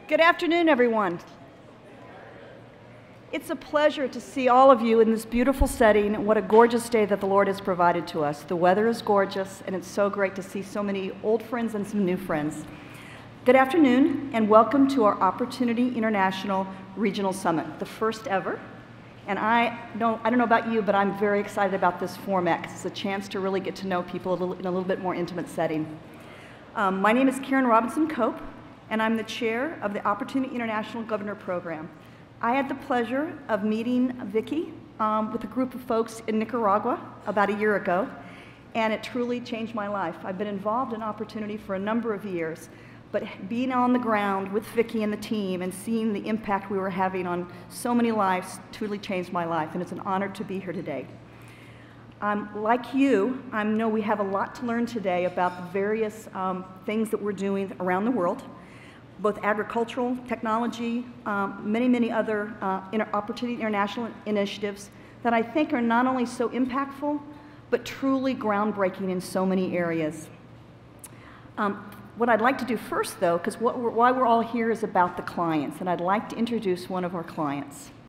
Good afternoon, everyone. It's a pleasure to see all of you in this beautiful setting. What a gorgeous day that the Lord has provided to us. The weather is gorgeous, and it's so great to see so many old friends and some new friends. Good afternoon, and welcome to our Opportunity International Regional Summit, the first ever. And I don't know about you, but I'm very excited about this format because it's a chance to really get to know people in a little bit more intimate setting. My name is Karen Robinson Cope, and I'm the chair of the Opportunity International Governor Program. I had the pleasure of meeting Vicki with a group of folks in Nicaragua about a year ago, and it truly changed my life. I've been involved in Opportunity for a number of years, but being on the ground with Vicki and the team and seeing the impact we were having on so many lives truly changed my life, and it's an honor to be here today. Like you, I know we have a lot to learn today about the various things that we're doing around the world, both agricultural, technology, many other Opportunity International initiatives that I think are not only so impactful, but truly groundbreaking in so many areas. What I'd like to do first, though, because why we're all here is about the clients, and I'd like to introduce one of our clients.